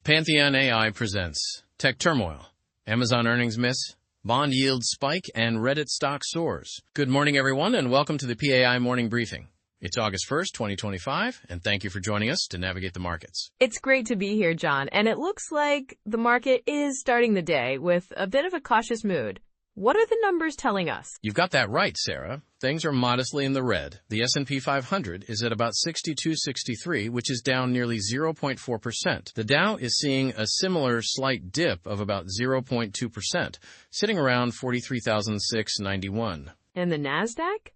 PantheonAI presents Tech Turmoil, Amazon earnings miss, bond yields spike, and Reddit stock soars. Good morning, everyone, and welcome to the PAI Morning Briefing. It's August 1st, 2025, and thank you for joining us to navigate the markets. It's great to be here, John, and it looks like the market is starting the day with a bit of a cautious mood. What are the numbers telling us? You've got that right, Sarah. Things are modestly in the red. The S&P 500 is at about 6263, which is down nearly 0.4%. The Dow is seeing a similar slight dip of about 0.2%, sitting around 43,691. And the Nasdaq?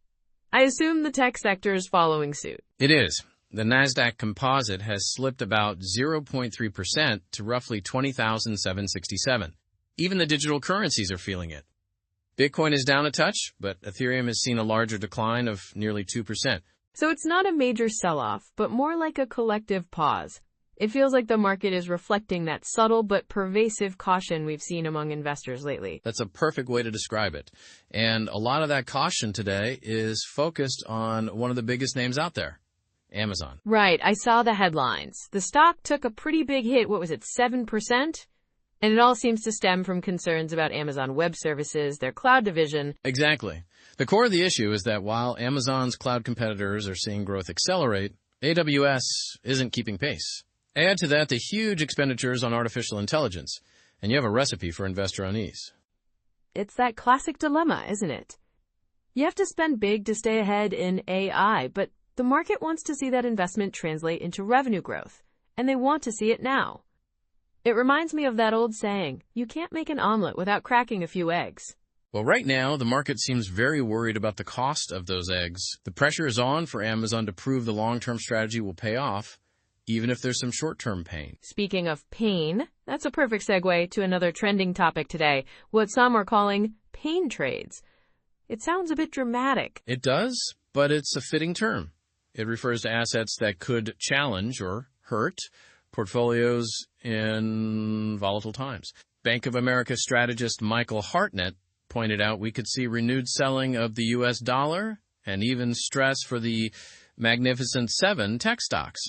I assume the tech sector is following suit. It is. The Nasdaq Composite has slipped about 0.3% to roughly 20,767. Even the digital currencies are feeling it. Bitcoin is down a touch, but Ethereum has seen a larger decline of nearly 2%. So it's not a major sell-off, but more like a collective pause. It feels like the market is reflecting that subtle but pervasive caution we've seen among investors lately. That's a perfect way to describe it. And a lot of that caution today is focused on one of the biggest names out there, Amazon. Right, I saw the headlines. The stock took a pretty big hit, 7%? And it all seems to stem from concerns about Amazon Web Services, their cloud division. Exactly. The core of the issue is that while Amazon's cloud competitors are seeing growth accelerate, AWS isn't keeping pace. Add to that the huge expenditures on artificial intelligence, and you have a recipe for investor unease. It's that classic dilemma, isn't it? You have to spend big to stay ahead in AI, but the market wants to see that investment translate into revenue growth, and they want to see it now. It reminds me of that old saying, you can't make an omelet without cracking a few eggs. Well, right now, the market seems very worried about the cost of those eggs. The pressure is on for Amazon to prove the long-term strategy will pay off, even if there's some short-term pain. Speaking of pain, that's a perfect segue to another trending topic today, what some are calling pain trades. It sounds a bit dramatic. It does, but it's a fitting term. It refers to assets that could challenge or hurt portfolios in volatile times. Bank of America strategist Michael Hartnett pointed out we could see renewed selling of the U.S. dollar and even stress for the Magnificent Seven tech stocks.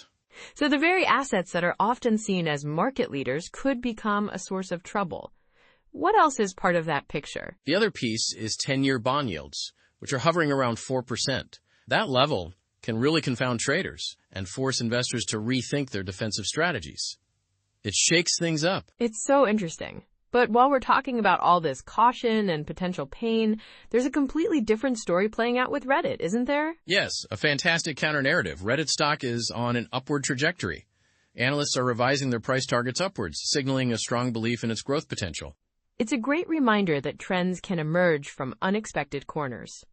So the very assets that are often seen as market leaders could become a source of trouble. What else is part of that picture? The other piece is 10-year bond yields, which are hovering around 4%. That level can really confound traders and force investors to rethink their defensive strategies. It shakes things up. It's so interesting. But while we're talking about all this caution and potential pain, there's a completely different story playing out with Reddit, isn't there? Yes, a fantastic counter-narrative. Reddit stock is on an upward trajectory. Analysts are revising their price targets upwards, signaling a strong belief in its growth potential. It's a great reminder that trends can emerge from unexpected corners.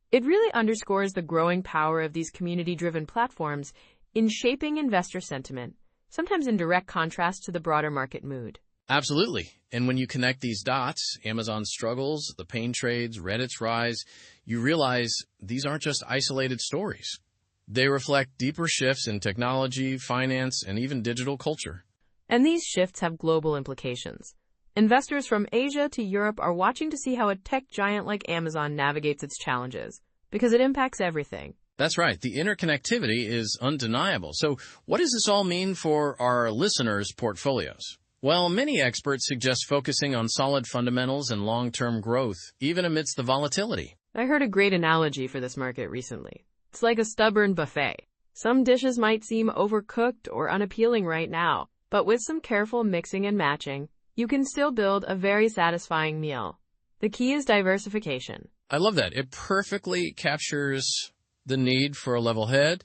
It really underscores the growing power of these community-driven platforms in shaping investor sentiment, sometimes in direct contrast to the broader market mood. Absolutely. And when you connect these dots, Amazon's struggles, the pain trades, Reddit's rise, you realize these aren't just isolated stories. They reflect deeper shifts in technology, finance, and even digital culture. And these shifts have global implications. Investors from Asia to Europe are watching to see how a tech giant like Amazon navigates its challenges, because it impacts everything. That's right. The interconnectivity is undeniable. So what does this all mean for our listeners' portfolios? Well, many experts suggest focusing on solid fundamentals and long-term growth, even amidst the volatility. I heard a great analogy for this market recently. It's like a stubborn buffet. Some dishes might seem overcooked or unappealing right now, but with some careful mixing and matching, you can still build a very satisfying meal. The key is diversification. I love that. It perfectly captures the need for a level head.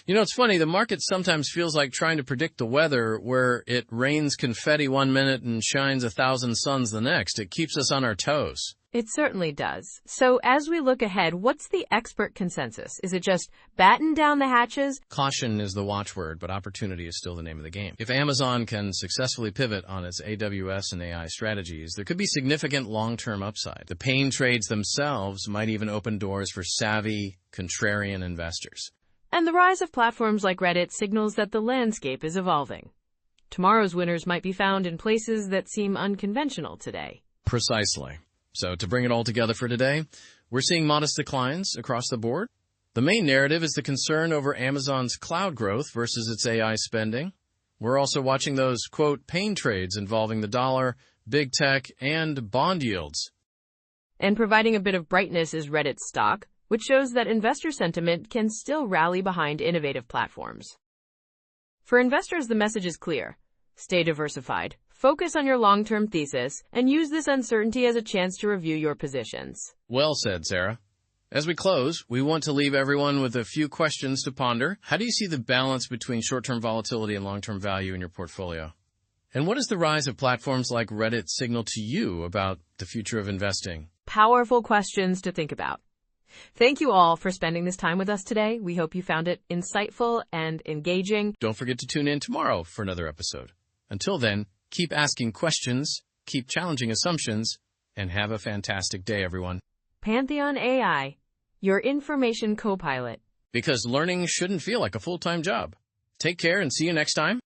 You know, it's funny, the market sometimes feels like trying to predict the weather where it rains confetti one minute and shines 1,000 suns the next. It keeps us on our toes. It certainly does. So as we look ahead, what's the expert consensus? Is it just batten down the hatches? Caution is the watchword, but opportunity is still the name of the game. If Amazon can successfully pivot on its AWS and AI strategies, there could be significant long-term upside. The pain trades themselves might even open doors for savvy, contrarian investors. And the rise of platforms like Reddit signals that the landscape is evolving. Tomorrow's winners might be found in places that seem unconventional today. Precisely. So to bring it all together for today, we're seeing modest declines across the board. The main narrative is the concern over Amazon's cloud growth versus its AI spending. We're also watching those, quote, pain trades involving the dollar, big tech, and bond yields. And providing a bit of brightness is Reddit's stock, which shows that investor sentiment can still rally behind innovative platforms. For investors, the message is clear. Stay diversified, focus on your long-term thesis, and use this uncertainty as a chance to review your positions. Well said, Sarah. As we close, we want to leave everyone with a few questions to ponder. How do you see the balance between short-term volatility and long-term value in your portfolio? And what does the rise of platforms like Reddit signal to you about the future of investing? Powerful questions to think about. Thank you all for spending this time with us today. We hope you found it insightful and engaging. Don't forget to tune in tomorrow for another episode. Until then, keep asking questions, keep challenging assumptions, and have a fantastic day, everyone. PantheonAI, your information copilot. Because learning shouldn't feel like a full-time job. Take care and see you next time.